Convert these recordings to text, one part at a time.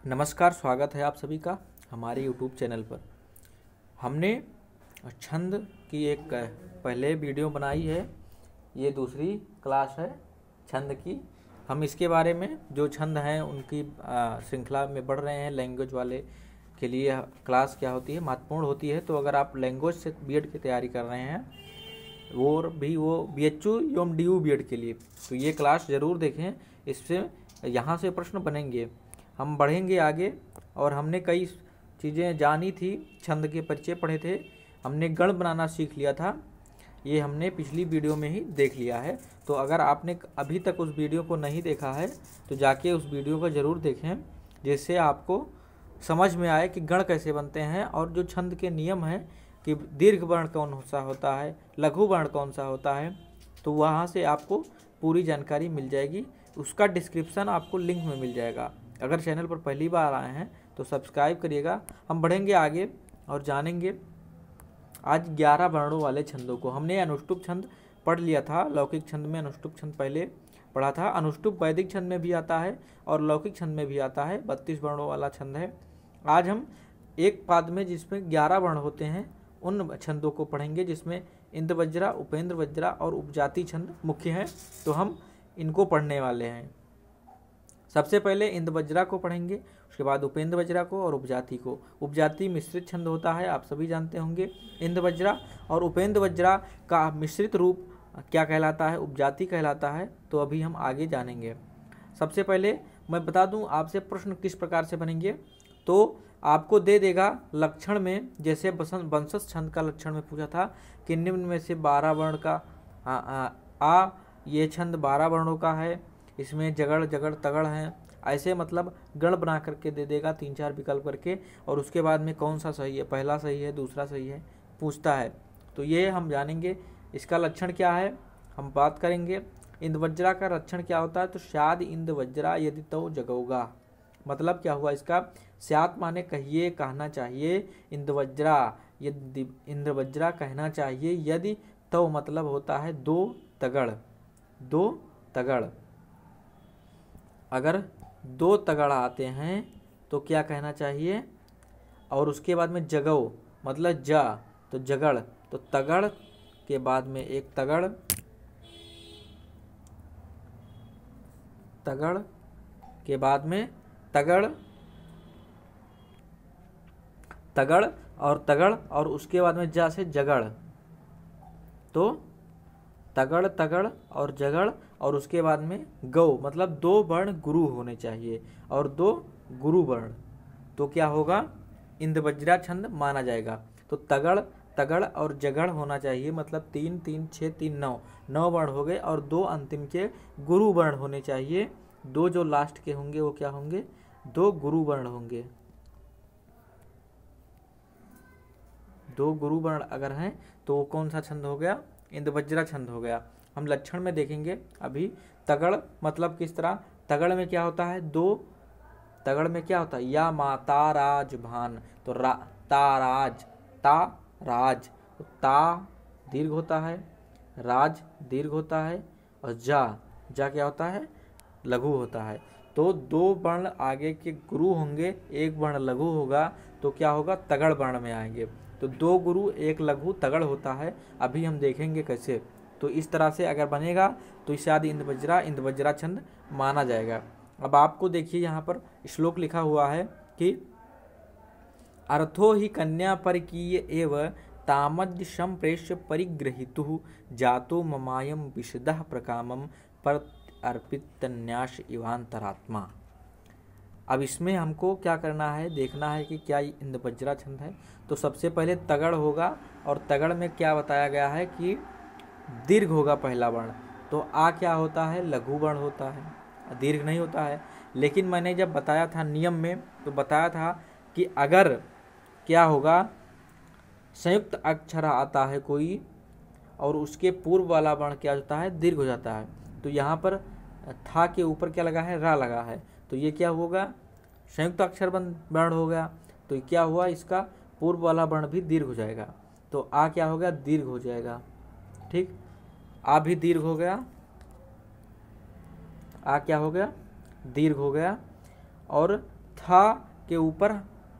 नमस्कार, स्वागत है आप सभी का हमारे यूट्यूब चैनल पर। हमने छंद की एक पहले वीडियो बनाई है, ये दूसरी क्लास है छंद की। हम इसके बारे में जो छंद हैं उनकी श्रृंखला में बढ़ रहे हैं। लैंग्वेज वाले के लिए क्लास क्या होती है, महत्वपूर्ण होती है। तो अगर आप लैंग्वेज से बीएड की तैयारी कर रहे हैं वो बीएचयू एवं डीयू बीएड के लिए, तो ये क्लास ज़रूर देखें। इससे यहाँ से प्रश्न बनेंगे। हम बढ़ेंगे आगे और हमने कई चीज़ें जानी थी, छंद के परिचय पढ़े थे, हमने गण बनाना सीख लिया था, ये हमने पिछली वीडियो में ही देख लिया है। तो अगर आपने अभी तक उस वीडियो को नहीं देखा है तो जाके उस वीडियो को ज़रूर देखें, जिससे आपको समझ में आए कि गण कैसे बनते हैं और जो छंद के नियम हैं कि दीर्घ वर्ण कौन सा होता है, लघु वर्ण कौन सा होता है, तो वहाँ से आपको पूरी जानकारी मिल जाएगी। उसका डिस्क्रिप्शन आपको लिंक में मिल जाएगा। अगर चैनल पर पहली बार आए हैं तो सब्सक्राइब करिएगा। हम बढ़ेंगे आगे और जानेंगे आज 11 वर्णों वाले छंदों को। हमने अनुष्टुप छंद पढ़ लिया था, लौकिक छंद में अनुष्टुप छंद पहले पढ़ा था। अनुष्टुप वैदिक छंद में भी आता है और लौकिक छंद में भी आता है, 32 वर्णों वाला छंद है। आज हम एक पाद में जिसमें 11 वर्ण होते हैं उन छंदों को पढ़ेंगे, जिसमें इंद्र वज्रा, उपेंद्र वज्रा और उपजाति छंद मुख्य हैं। तो हम इनको पढ़ने वाले हैं। सबसे पहले इंद्र वज्रा को पढ़ेंगे, उसके बाद उपेंद्र वज्रा को और उपजाति को। उपजाति मिश्रित छंद होता है, आप सभी जानते होंगे। इंद्र वज्रा और उपेंद्र वज्रा का मिश्रित रूप क्या कहलाता है, उपजाति कहलाता है। तो अभी हम आगे जानेंगे। सबसे पहले मैं बता दूं आपसे प्रश्न किस प्रकार से बनेंगे। तो आपको दे देगा लक्षण में, जैसे वंशज छंद का लक्षण में पूछा था कि निम्न में से 12 वर्ण का ये छंद 12 वर्णों का है, इसमें जगड़ जगड़ तगड़ हैं, ऐसे मतलब गण बना करके दे देगा 3-4 विकल्प करके। और उसके बाद में कौन सा सही है, पहला सही है, दूसरा सही है, पूछता है। तो ये हम जानेंगे इसका लक्षण क्या है, हम बात करेंगे। इंद्र वज्रा का लक्षण क्या होता है, तो स्याद इंद्र वज्रा यदि तो जगोगा, मतलब क्या हुआ इसका, स्यात माने कहिए, कहना चाहिए, इंद्र वज्रा यदि इंद्र वज्रा कहना चाहिए, यदि तो मतलब होता है दो तगड़, दो तगड़। अगर दो तगड़ आते हैं तो क्या कहना चाहिए। और उसके बाद में जगो मतलब जा, तो जगड़, तो तगड़ के बाद में एक तगड़, तगड़ के बाद में तगड़, तगड़ और तगड़, और उसके बाद में जा से जगड़। तो तगड़ तगड़ और जगड़, और उसके बाद में गौ, मतलब दो वर्ण गुरु होने चाहिए और दो गुरु वर्ण। तो क्या होगा, इंद्र वज्रा छंद माना जाएगा। तो तगड़ तगड़ और जगड़ होना चाहिए, मतलब 3 3 6 3 9, 9 वर्ण हो गए। और दो अंतिम के गुरु वर्ण होने चाहिए। दो जो लास्ट के होंगे वो क्या होंगे, दो गुरु वर्ण होंगे। दो गुरु वर्ण अगर हैं तो वो कौन सा छंद हो गया, इंद्र वज्रा छंद हो गया। हम लक्षण में देखेंगे अभी। तगड़ मतलब किस तरह, तगड़ में क्या होता है, दो तगड़ में क्या होता है, या माता राज भान, तो ताराज, ता राज, तो ता दीर्घ होता है, राज दीर्घ होता है, और जा क्या होता है, लघु होता है। तो दो वर्ण आगे के गुरु होंगे, एक वर्ण लघु होगा, तो क्या होगा, तगड़ वर्ण में आएंगे। तो दो गुरु एक लघु तगड़ होता है, अभी हम देखेंगे कैसे। तो इस तरह से अगर बनेगा तो इसे आदि इंद्र वज्रा छंद माना जाएगा। अब आपको देखिए यहाँ पर श्लोक लिखा हुआ है कि अर्थो ही कन्या परकीय एव तामद्य संप्रेष्य परिग्रहीतु जातो ममायम विशदः प्रकामम पर अर्पित न्यास इवांतरात्मा। अब इसमें हमको क्या करना है, देखना है कि क्या इंद्र वज्रा छंद है। तो सबसे पहले तगड़ होगा, और तगड़ में क्या बताया गया है कि दीर्घ होगा पहला वर्ण। तो आ क्या होता है, लघु वर्ण होता है, दीर्घ नहीं होता है। लेकिन मैंने जब बताया था नियम में, तो बताया था कि अगर क्या होगा, संयुक्त अक्षर आता है कोई और उसके पूर्व वाला वर्ण क्या होता है, दीर्घ हो जाता है। तो यहाँ पर था के ऊपर क्या लगा है, रा लगा है, तो ये क्या होगा, संयुक्त अक्षर वर्ण हो गया। तो क्या हुआ, इसका पूर्व वाला वर्ण भी दीर्घ हो जाएगा। तो आ क्या हो गया, दीर्घ हो जाएगा। ठीक, आ भी दीर्घ हो गया, आ क्या हो गया, दीर्घ हो गया। और था के ऊपर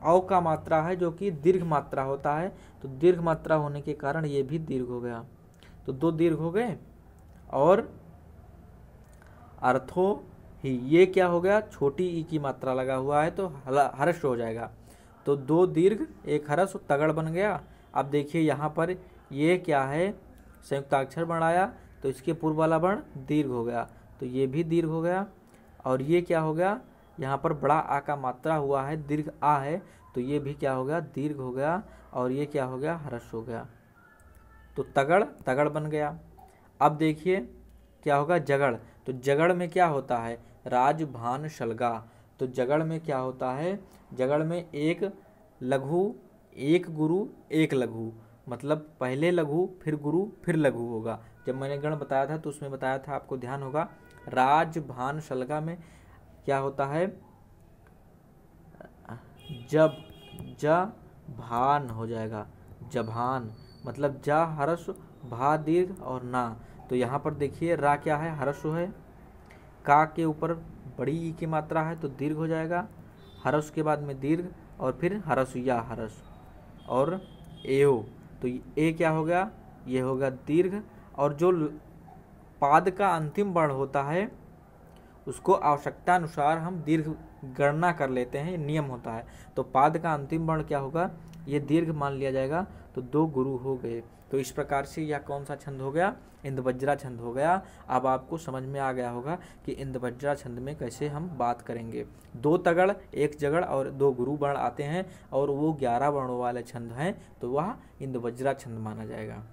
औ का मात्रा है जो कि दीर्घ मात्रा होता है, तो दीर्घ मात्रा होने के कारण ये भी दीर्घ हो गया। तो दो दीर्घ हो गए। और अर्थो ही, ये क्या हो गया, छोटी ई की मात्रा लगा हुआ है तो हर्ष हो जाएगा। तो दो दीर्घ एक हर्ष तगड़ बन गया। अब देखिए यहाँ पर ये क्या है, संयुक्ताक्षर बनाया तो इसके पूर्व वाला वर्ण दीर्घ हो गया, तो ये भी दीर्घ हो गया। और ये क्या हो गया, यहाँ पर बड़ा आ का मात्रा हुआ है, दीर्घ आ है, तो ये भी क्या हो गया, दीर्घ हो गया। और ये क्या हो गया, ह्रस्व हो गया। तो तगड़ तगड़ बन गया। अब देखिए क्या होगा, जगड़। तो जगड़ में क्या होता है, राज भान शलगा। तो जगड़ में क्या होता है, जगड़ में एक लघु एक गुरु एक लघु, मतलब पहले लघु फिर गुरु फिर लघु होगा। जब मैंने गण बताया था तो उसमें बताया था, आपको ध्यान होगा। राज भान शलगा में क्या होता है, जब ज भान हो जाएगा, जभान, मतलब जा हर्ष भा दीर्घ और ना। तो यहाँ पर देखिए रा क्या है, हर्ष है, का के ऊपर बड़ी ई की मात्रा है तो दीर्घ हो जाएगा, हर्ष के बाद में दीर्घ और फिर हर्ष या हर्ष और एओ। तो ए क्या हो गया, ये होगा दीर्घ। और जो पाद का अंतिम वर्ण होता है उसको आवश्यकता अनुसार हम दीर्घ गणना कर लेते हैं, नियम होता है। तो पाद का अंतिम वर्ण क्या होगा, ये दीर्घ मान लिया जाएगा, तो दो गुरु हो गए। तो इस प्रकार से यह कौन सा छंद हो गया, इंदवज्रा छंद हो गया। अब आपको समझ में आ गया होगा कि इंदवज्रा छंद में कैसे हम बात करेंगे। दो तगड़ एक जगड़ और दो गुरु वर्ण आते हैं और वो 11 वर्णों वाले छंद हैं, तो वह इंदवज्रा छंद माना जाएगा।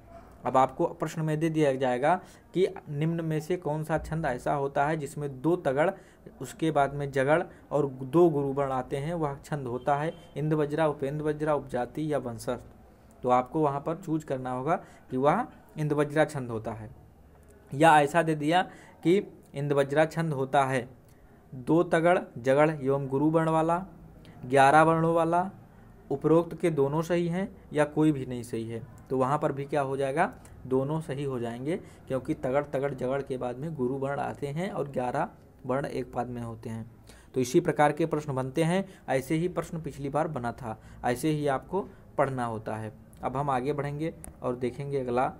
अब आपको प्रश्न में दे दिया जाएगा कि निम्न में से कौन सा छंद ऐसा होता है जिसमें दो तगड़ उसके बाद में जगड़ और दो गुरु वर्ण आते हैं, वह छंद होता है इंदवज्रा, उपेंद्रवज्रा, उपजाति या वंशस्थ। तो आपको वहाँ पर चूज करना होगा कि वह इंदवज्रा छंद होता है। या ऐसा दे दिया कि इंदवज्रा छंद होता है दो तगड़ जगड़ एवं गुरु वर्ण वाला, 11 वर्णों वाला, उपरोक्त के दोनों सही हैं या कोई भी नहीं सही है। तो वहाँ पर भी क्या हो जाएगा, दोनों सही हो जाएंगे, क्योंकि तगड़ तगड़ जगड़ के बाद में गुरु वर्ण आते हैं और 11 वर्ण एक पद में होते हैं। तो इसी प्रकार के प्रश्न बनते हैं। ऐसे ही प्रश्न पिछली बार बना था, ऐसे ही आपको पढ़ना होता है। अब हम आगे बढ़ेंगे और देखेंगे अगला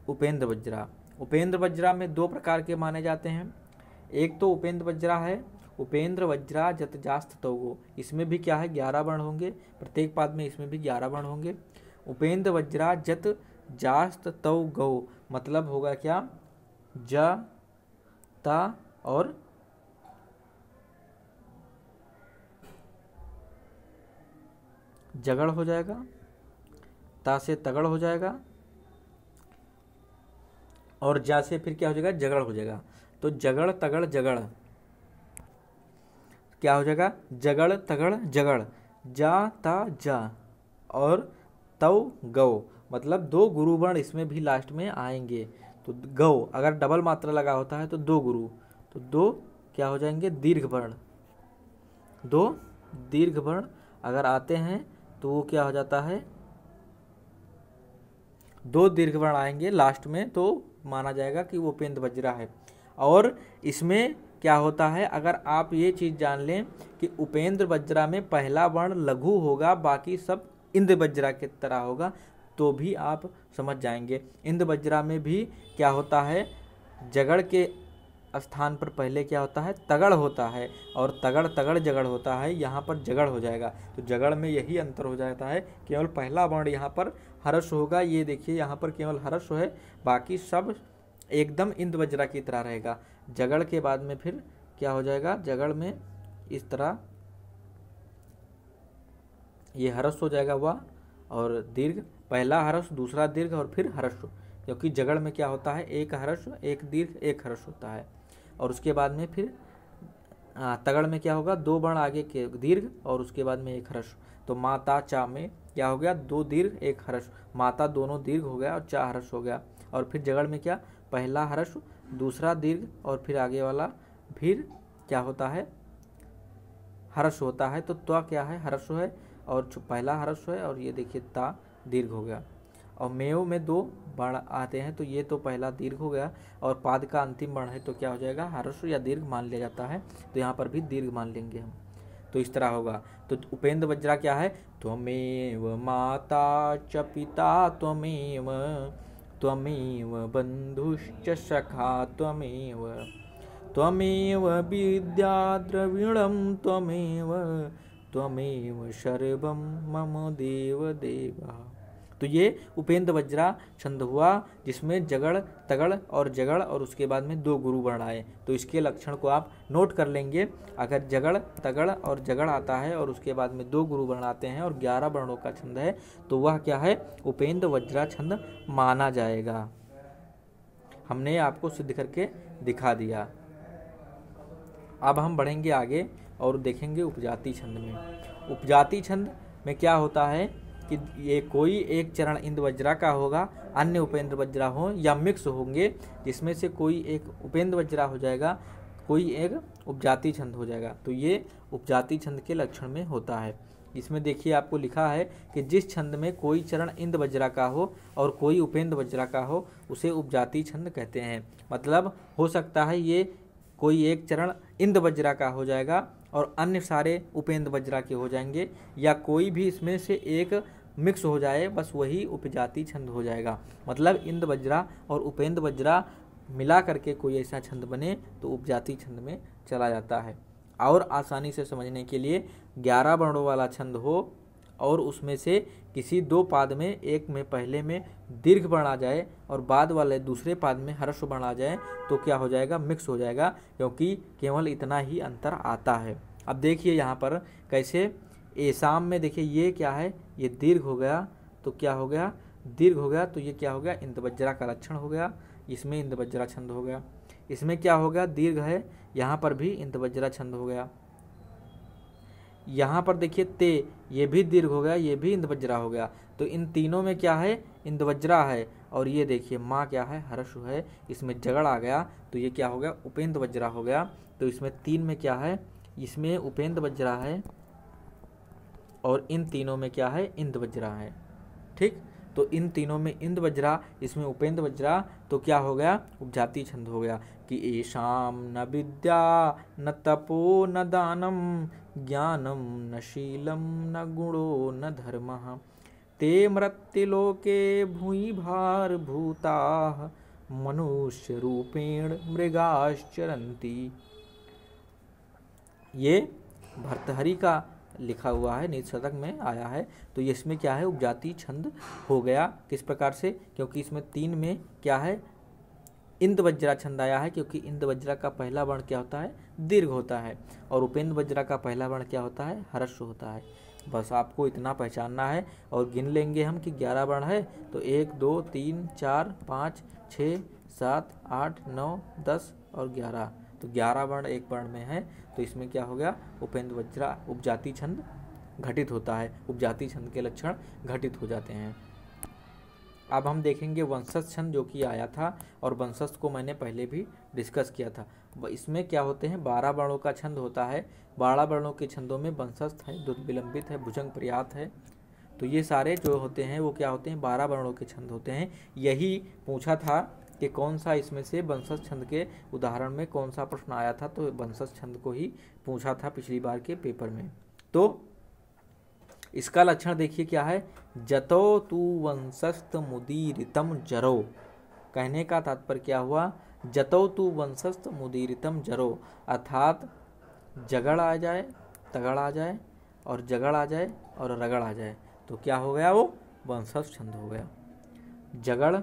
उपेंद्रवज्रा। उपेंद्रवज्रा में दो प्रकार के माने जाते हैं। एक तो उपेंद्रवज्रा है उपेंद्रवज्रा जत जास्त तौगो, इसमें भी क्या है 11 वर्ण होंगे, प्रत्येक पाद में इसमें भी 11 वर्ण होंगे। उपेंद्रवज्रा जत जास्त तौ गौ, मतलब होगा क्या, ज ता और जगड़ हो जाएगा, ता से तगड़ हो जाएगा और जा से फिर क्या हो जाएगा, जगड़ हो जाएगा। तो जगड़ तगड़ जगड़ क्या हो जाएगा, जगड़ तगड़ जगड़, जा ता जा और तौ गौ, मतलब दो गुरु वर्ण इसमें भी लास्ट में आएंगे। तो गौ अगर डबल मात्रा लगा होता है तो दो गुरु, तो दो क्या हो जाएंगे, दीर्घ वर्ण। दो दीर्घ वर्ण अगर आते हैं तो वो क्या हो जाता है, दो दीर्घ वर्ण आएंगे लास्ट में तो माना जाएगा कि वो उपेंद्रवज्रा है। और इसमें क्या होता है, अगर आप ये चीज़ जान लें कि उपेंद्रवज्रा में पहला वर्ण लघु होगा, बाकी सब इंद्रवज्रा की तरह होगा, तो भी आप समझ जाएंगे। इंद्रवज्रा में भी क्या होता है, जगड़ के स्थान पर पहले क्या होता है, तगड़ होता है, और तगड़ तगड़ जगड़ होता है, यहाँ पर जगड़ हो जाएगा। तो जगड़ में यही अंतर हो जाता है, केवल पहला वर्ण यहाँ पर हर्ष होगा। ये देखिए यहाँ पर केवल हर्ष है, बाकी सब एकदम इंद्रवज्रा की तरह रहेगा। जगड़ के बाद में फिर क्या हो जाएगा, जगड़ में इस तरह ये हर्ष हो जाएगा वह, और दीर्घ, पहला हर्ष दूसरा दीर्घ और फिर हर्ष, क्योंकि जगड़ में क्या होता है, एक हर्ष एक दीर्घ एक हर्ष होता है। और उसके बाद में फिर तगड़ में क्या होगा, दो वर्ण आगे के दीर्घ और उसके बाद में एक हर्ष। तो माता चा में क्या हो गया, दो दीर्घ एक हर्ष, माता दोनों दीर्घ हो गया और चा हर्ष हो गया। और फिर जगड़ में क्या, पहला हर्ष दूसरा दीर्घ और फिर आगे वाला फिर क्या होता है, हर्ष होता है। तो त्वा क्या है, हर्ष है और पहला हर्ष है, और ये देखिए ता दीर्घ हो गया। और मेव में दो वर्ण आते हैं, तो ये तो पहला दीर्घ हो गया और पाद का अंतिम वर्ण है, तो क्या हो जाएगा, हर्ष या दीर्घ मान लिया जाता है। तो यहाँ पर भी दीर्घ मान लेंगे हम। तो इस तरह होगा। तो उपेंद्र वज्रा क्या है, त्वमेव माता च पिता त्वमेव, त्वमेव बंधुश्च सखा त्वमेव, त्वमेव विद्या द्रविणं त्वमेव, त्वमेव सर्वं मम देव देवा। तो ये उपेंद्र वज्रा छंद हुआ जिसमें जगड़ तगड़ और जगड़ और उसके बाद में 2 गुरु वर्ण आए। तो इसके लक्षण को आप नोट कर लेंगे। अगर जगड़ तगड़ और जगड़ आता है और उसके बाद में 2 गुरु वर्ण आते हैं और 11 वर्णों का छंद है तो वह क्या है, उपेंद्र वज्रा छंद माना जाएगा। हमने आपको सिद्ध करके दिखा दिया। अब हम बढ़ेंगे आगे और देखेंगे उपजाति छंद में। उपजाति छंद में क्या होता है कि ये कोई एक चरण इंद्र वज्रा का होगा, अन्य उपेंद्र वज्रा हो या मिक्स होंगे, जिसमें से कोई एक उपेंद्र वज्रा हो जाएगा, कोई एक उपजाति छंद हो जाएगा। तो ये उपजाति छंद के लक्षण में होता है। इसमें देखिए आपको लिखा है कि जिस छंद में कोई चरण इंद्र वज्रा का हो और कोई उपेंद्र वज्रा का हो उसे उपजाति छंद कहते हैं। मतलब हो सकता है ये कोई एक चरण इंद्र वज्रा का हो जाएगा और अन्य सारे उपेंद्र वज्रा के हो जाएंगे, या कोई भी इसमें से एक मिक्स हो जाए, बस वही उपजाति छंद हो जाएगा। मतलब इंद्र वज्रा और उपेंद्र वज्रा मिला करके कोई ऐसा छंद बने तो उपजाति छंद में चला जाता है। और आसानी से समझने के लिए 11 वर्णों वाला छंद हो और उसमें से किसी 2 पाद में, एक में पहले में दीर्घ वर्ण आ जाए और बाद वाले दूसरे पाद में हर्ष वर्ण आ जाए तो क्या हो जाएगा, मिक्स हो जाएगा, क्योंकि केवल इतना ही अंतर आता है। अब देखिए यहाँ पर कैसे एसाम में देखिए ये क्या है, ये दीर्घ हो गया तो क्या हो गया, दीर्घ हो गया तो ये क्या हो गया, इंद्र वज्रा का लक्षण हो गया, इसमें इंद्र वज्रा छंद हो गया। इसमें क्या हो गया, दीर्घ है, यहाँ पर भी इंद्र वज्रा छंद हो गया। यहाँ पर देखिए ते, ये भी दीर्घ हो गया, ये भी इंद्र वज्रा हो गया। तो इन तीनों में क्या है, इंद्र वज्रा है। और ये देखिए माँ क्या है, हर्षु है, इसमें जगड़ आ गया तो ये क्या हो गया, उपेंद्र वज्रा हो गया। तो इसमें 3 में क्या है, इसमें उपेंद्र वज्रा है और इन तीनों में क्या है, इंद्र वज्रा है। ठीक, तो इन तीनों में इंद्र वज्रा, इसमें उपेंद्र वज्रा, तो क्या हो गया, उपजाति छंद हो गया कि एषाम न विद्या न तपो न दानम ज्ञानम न शीलम न गुणो न धर्मः ते मृत्युलोके भूयि भार भूताः मनुष्य रूपेण मृगाश्चरन्ति। ये भर्तहरि का लिखा हुआ है, नीति शतक में आया है। तो ये इसमें क्या है, उपजाति छंद हो गया। किस प्रकार से, क्योंकि इसमें 3 में क्या है, इंद्र वज्रा छंद आया है, क्योंकि इंद्र वज्रा का पहला वर्ण क्या होता है, दीर्घ होता है, और उपेंद्र वज्रा का पहला वर्ण क्या होता है, हर्ष होता है। बस आपको इतना पहचानना है और गिन लेंगे हम कि 11 वर्ण है तो 1 2 3 4 5 6 7 8 9 10 और 11, तो 11 वर्ण एक वर्ण में है। तो इसमें क्या हो गया, उपेंद्र वज्रा उपजाति छंद घटित होता है, उपजाति छंद के लक्षण घटित हो जाते हैं। अब हम देखेंगे वंशज छंद जो कि आया था, और वंशज को मैंने पहले भी डिस्कस किया था। इसमें क्या होते हैं, 12 वर्णों का छंद होता है। 12 वर्णों के छंदों में वंशज है, द्रुत विलंबित है, भुजंग पर्यात है। तो ये सारे जो होते हैं वो क्या होते हैं, 12 वर्णों के छंद होते हैं। यही पूछा था कि कौन सा इसमें से वंशज छंद के उदाहरण में कौन सा प्रश्न आया था, तो वंशज छंद को ही पूछा था पिछली बार के पेपर में। तो इसका लक्षण देखिए क्या है, जतो तु वंशस्त मुदीरितम जरो। कहने का तात्पर्य क्या हुआ, जतो तु वंशस्त मुदीरितम जरो, अर्थात जगड़ आ जाए, तगड़ आ जाए और जगड़ आ जाए और रगड़ आ जाए तो क्या हो गया, वो वंशज छंद हो गया। जगड़,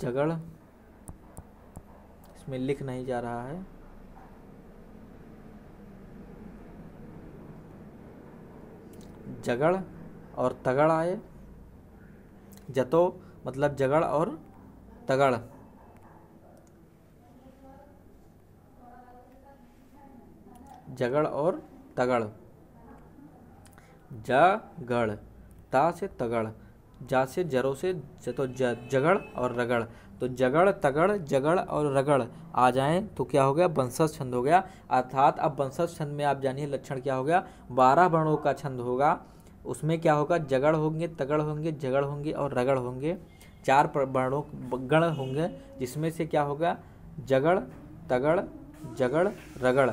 जगड़ इसमें लिख नहीं जा रहा है, जगड़ और तगड़ आए। जतो मतलब जगड़ और तगड़, जगड़ और तगड़। जगड़, ता से तगड़, जा से जरो से तो जगड़ और रगड़। तो जगड़ तगड़ जगड़ और रगड़ आ जाएं तो क्या हो गया, वंशज छंद हो गया। अर्थात अब वंशज छंद में आप जानिए लक्षण क्या हो गया, 12 वर्णों का छंद होगा। उसमें क्या होगा, जगड़ होंगे, तगड़ होंगे, जगड़ होंगे और रगड़ होंगे। 4 वर्णों गण होंगे, जिसमें से क्या होगा, जगड़, तगड़, जगड़, रगड़,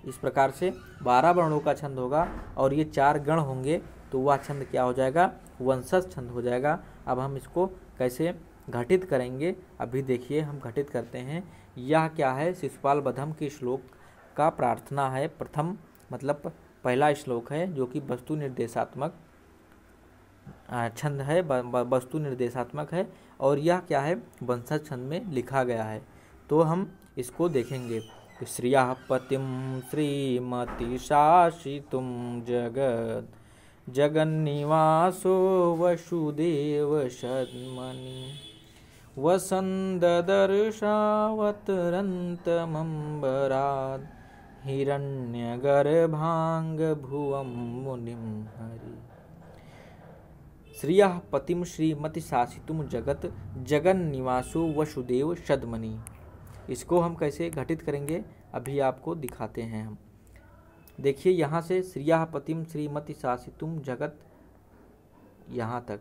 इस प्रकार से 12 वर्णों का छंद होगा। और ये 4 गण होंगे तो वह छंद क्या हो जाएगा, वंशज छंद हो जाएगा। अब हम इसको कैसे घटित करेंगे, अभी देखिए हम घटित करते हैं। यह क्या है, शिशुपाल बधम के श्लोक का प्रार्थना है। प्रथम मतलब पहला श्लोक है, जो कि वस्तु निर्देशात्मक छंद है, वस्तु निर्देशात्मक है। और यह क्या है, वंशज छंद में लिखा गया है। तो हम इसको देखेंगे। श्रियः पतिं श्रीमती शासितुं जगत्, जगन्निवासो वसुदेव सद्मनि, वसन्ददर्शावतरन्तमम्बरात्, हिरण्यगर्भाङ्गभुवं मुनिं हरि। श्रियः पतिं श्रीमति शासितुं जगत्, जगन्निवासो वसुदेव सद्मनि। इसको हम कैसे घटित करेंगे अभी आपको दिखाते हैं हम। देखिए यहाँ से श्रियः पतिं श्रीमति शासितुं जगत, यहाँ तक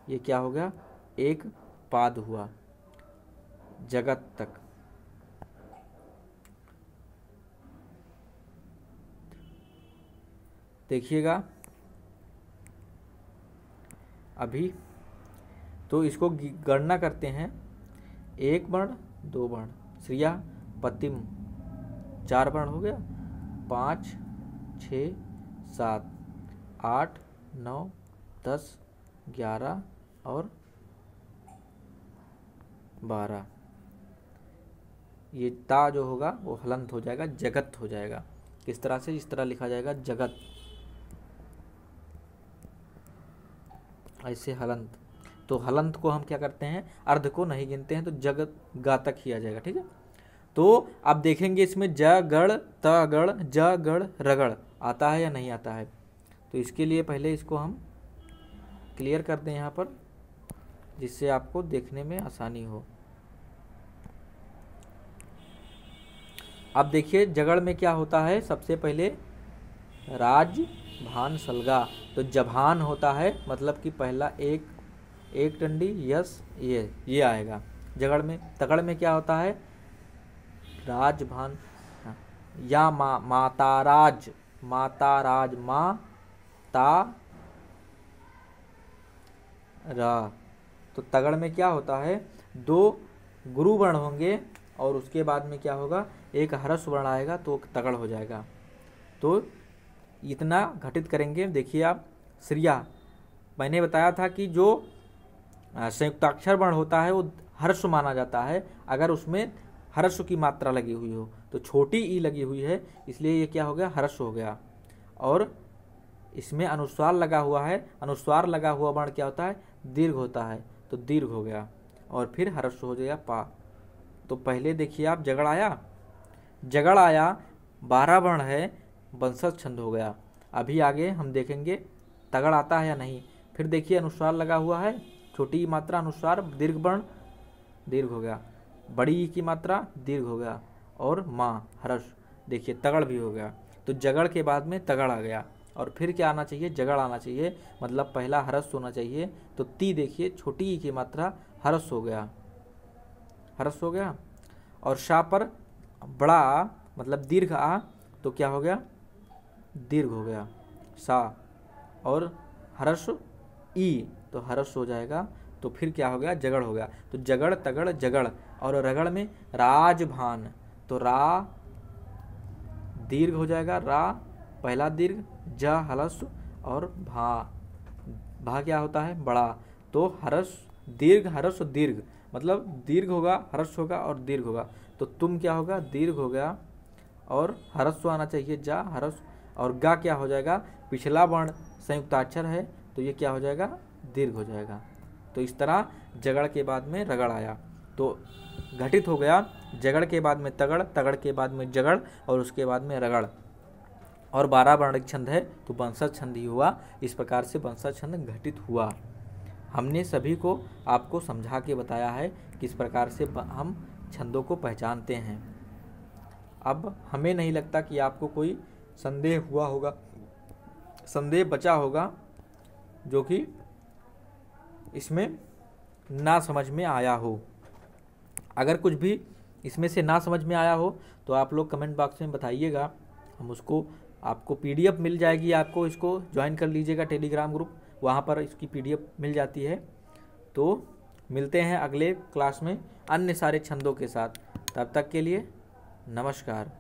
ये क्या हो गया, एक पाद हुआ, जगत तक। देखिएगा अभी तो इसको गणना करते हैं। 1 वर्ण 2 वर्ण, श्रिया पतिम 4 वर्ण हो गया, 5 6 7 8 9 10 11 और 12। ये ता जो होगा वो हलंत हो जाएगा, जगत हो जाएगा। किस तरह से, इस तरह लिखा जाएगा जगत, ऐसे हलंत। तो हलंत को हम क्या करते हैं, अर्ध को नहीं गिनते हैं, तो जगत गा तक ही आ जाएगा। ठीक है, तो अब देखेंगे इसमें जगड़ तगड़ जगड़ रगड़ आता है या नहीं आता है। तो इसके लिए पहले इसको हम क्लियर कर दें यहाँ पर, जिससे आपको देखने में आसानी हो। अब देखिए जगड़ में क्या होता है, सबसे पहले राज भान सलगा, तो जभान होता है, मतलब कि पहला एक टंडी यस ये आएगा जगड़ में। तगड़ में क्या होता है, राज भान या माताराज माँ ता रा। तो तगड़ में क्या होता है, 2 गुरु वर्ण होंगे और उसके बाद में क्या होगा, एक हर्ष वर्ण आएगा, तो तगड़ हो जाएगा। तो इतना घटित करेंगे। देखिए आप, श्रिया मैंने बताया था कि जो संयुक्ताक्षर वर्ण होता है वो हर्ष माना जाता है अगर उसमें हर्ष की मात्रा लगी हुई हो। तो छोटी ई लगी हुई है, इसलिए ये क्या हो गया, हर्ष हो गया। और इसमें अनुस्वार लगा हुआ है, अनुस्वार लगा हुआ वर्ण क्या होता है, दीर्घ होता है, तो दीर्घ हो गया और फिर हर्ष हो जाएगा पा। तो पहले देखिए आप, जगड़ आया, जगड़ आया 12 वर्ण है, वंशज छंद हो गया। अभी आगे हम देखेंगे तगड़ आता है या नहीं। फिर देखिए अनुस्वार लगा हुआ है, छोटी मात्रा अनुस्वार, दीर्घ वर्ण दीर्घ हो गया, बड़ी ई की मात्रा दीर्घ हो गया, और माँ हर्ष, देखिए तगड़ भी हो गया। तो जगड़ के बाद में तगड़ आ गया, और फिर क्या आना चाहिए, जगड़ आना चाहिए, मतलब पहला हर्ष होना चाहिए। तो ती देखिए छोटी ई की मात्रा हर्ष हो गया, हर्ष हो गया। और शा पर बड़ा मतलब दीर्घ आ, तो क्या हो गया, दीर्घ हो गया सा। और हर्ष ई, तो हर्ष हो जाएगा। तो फिर क्या हो गया, जगड़ हो गया। तो जगड़ तगड़ जगड़। और रगड़ में राजभान, तो रा दीर्घ हो जाएगा, रा पहला दीर्घ, ज हलस और भा क्या होता है, बड़ा। तो हर्ष दीर्घ हर्ष दीर्घ, मतलब दीर्घ होगा, हर्ष होगा और दीर्घ होगा। तो तुम क्या होगा, दीर्घ हो गया, और हर्ष आना चाहिए, जा हर्ष। और गा क्या हो जाएगा, पिछला वर्ण संयुक्ताक्षर है, तो ये क्या हो जाएगा, दीर्घ हो जाएगा। तो इस तरह जगड़ के बाद में रगड़ आया, तो घटित हो गया जगड़ के बाद में तगड़, तगड़ के बाद में जगड़, और उसके बाद में रगड़। और 12 वर्णिक छंद है, तो वंशज छंद ही हुआ। इस प्रकार से वंशज छंद घटित हुआ। हमने सभी को आपको समझा के बताया है किस प्रकार से हम छंदों को पहचानते हैं। अब हमें नहीं लगता कि आपको कोई संदेह हुआ होगा, संदेह बचा होगा, जो कि इसमें ना समझ में आया हो। अगर कुछ भी इसमें से ना समझ में आया हो तो आप लोग कमेंट बॉक्स में बताइएगा, हम उसको आपको PDF मिल जाएगी, आपको इसको ज्वाइन कर लीजिएगा टेलीग्राम ग्रुप, वहाँ पर इसकी PDF मिल जाती है। तो मिलते हैं अगले क्लास में अन्य सारे छंदों के साथ, तब तक के लिए नमस्कार।